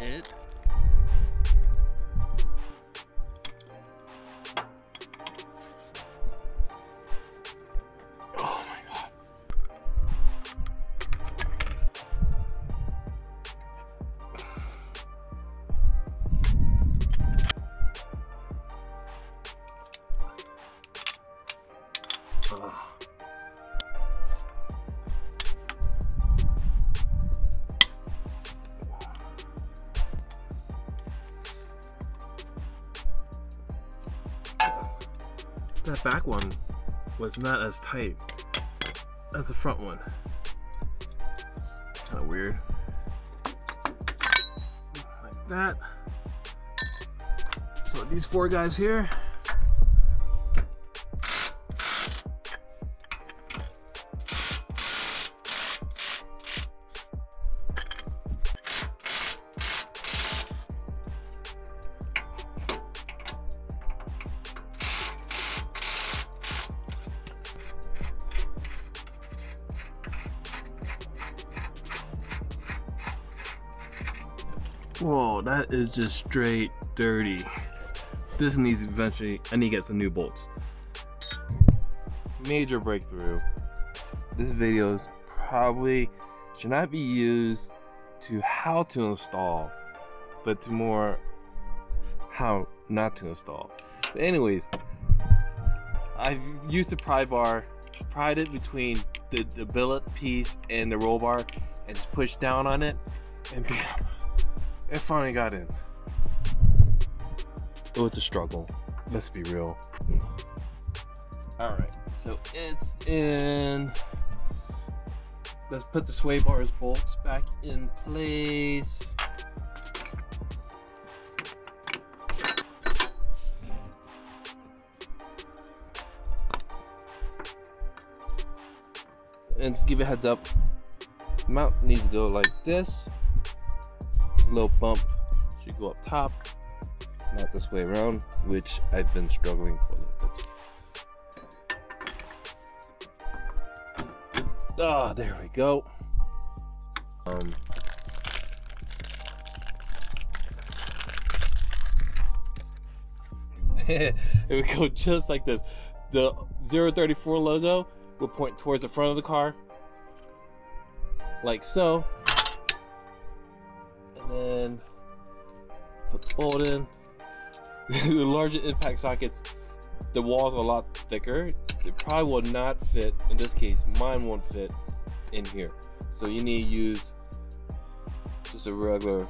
it. Oh my god. That back one was not as tight as the front one. Kind of weird. Like that. So these four guys here. Whoa, that is just straight dirty. This needs eventually, I need to get some new bolts. Major breakthrough. This video is probably should not be used to how to install, but to more how not to install. But anyways, I've used the pry bar, pried it between the billet piece and the roll bar, and just pushed down on it, and bam. It finally got in. It was a struggle. Let's be real. Alright, so it's in. Let's put the sway bars bolts back in place. And just give you a heads up. The mount needs to go like this. Little bump should go up top, not this way around, which I've been struggling for a little bit. Ah, there we go. It would go just like this. The 034 logo will point towards the front of the car, like so. And put the bolt in. The larger impact sockets, the walls are a lot thicker. They probably will not fit. In this case, mine won't fit in here. So you need to use just a regular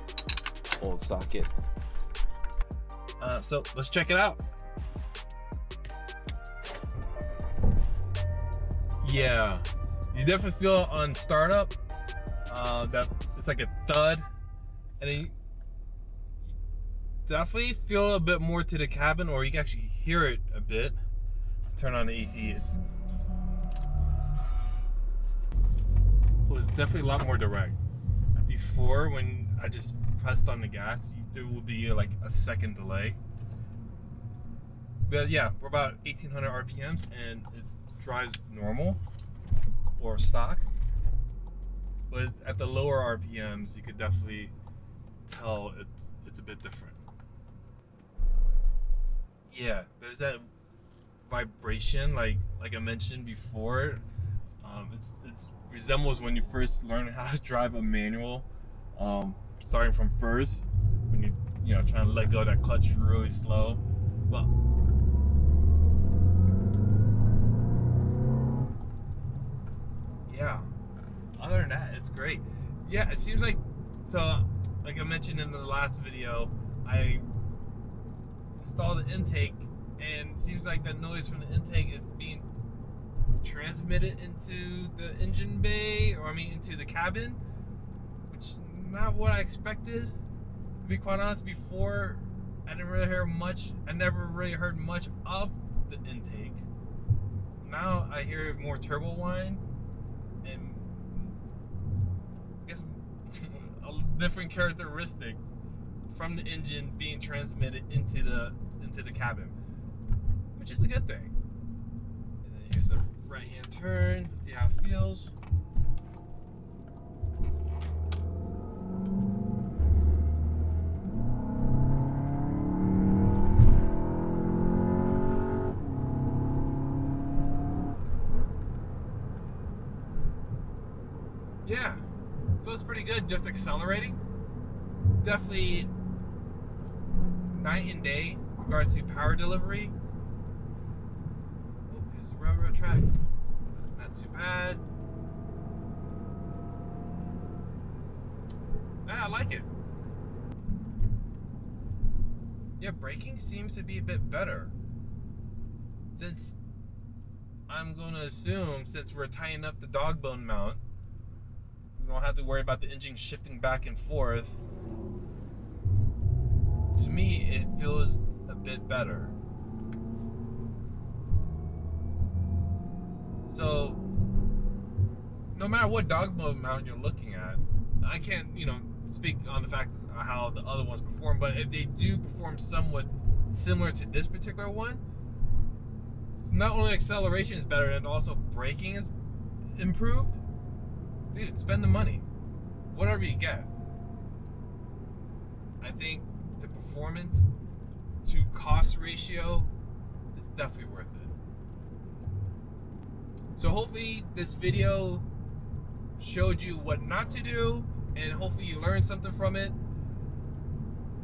old socket. So let's check it out. Yeah, you definitely feel on startup that it's like a thud. And then you definitely feel a bit more to the cabin, or you can actually hear it a bit. Let's turn on the AC. It was definitely a lot more direct. Before, when I just pressed on the gas, there would be like a second delay. But yeah, we're about 1800 RPMs and it drives normal or stock. But at the lower RPMs, you could definitely tell it's a bit different. Yeah, there's that vibration like I mentioned before. It resembles when you first learn how to drive a manual, starting from first, when you know trying to let go of that clutch really slow. Well, yeah, other than that, it's great. Yeah, it seems like, so like I mentioned in the last video, I installed the intake, and it seems like that noise from the intake is being transmitted into the engine bay, or I mean into the cabin, which is not what I expected, to be quite honest. Before, I didn't really hear much. I never really heard much of the intake. Now I hear more turbo whine and I guess different characteristics from the engine being transmitted into the cabin, which is a good thing. And then here's a right-hand turn to see how it feels. yeah, feels pretty good just accelerating. Definitely night and day in regards to power delivery. Oh, here's the railroad track. Not too bad. I like it. Yeah, braking seems to be a bit better. Since I'm going to assume, since we're tying up the dog bone mount, we don't have to worry about the engine shifting back and forth. To me, it feels a bit better. So, no matter what dog bone mount you're looking at, I can't, speak on the fact of how the other ones perform, but if they do perform somewhat similar to this particular one, not only acceleration is better and also braking is improved, dude, spend the money. Whatever you get. I think the performance to cost ratio is definitely worth it. So hopefully this video showed you what not to do, and hopefully you learned something from it.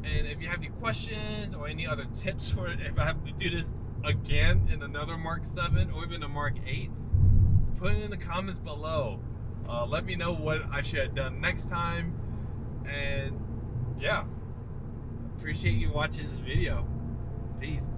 And if you have any questions or any other tips for it, if I have to do this again in another Mark 7 or even a Mark 8, put it in the comments below. Let me know what I should have done next time. And yeah, appreciate you watching this video. Peace.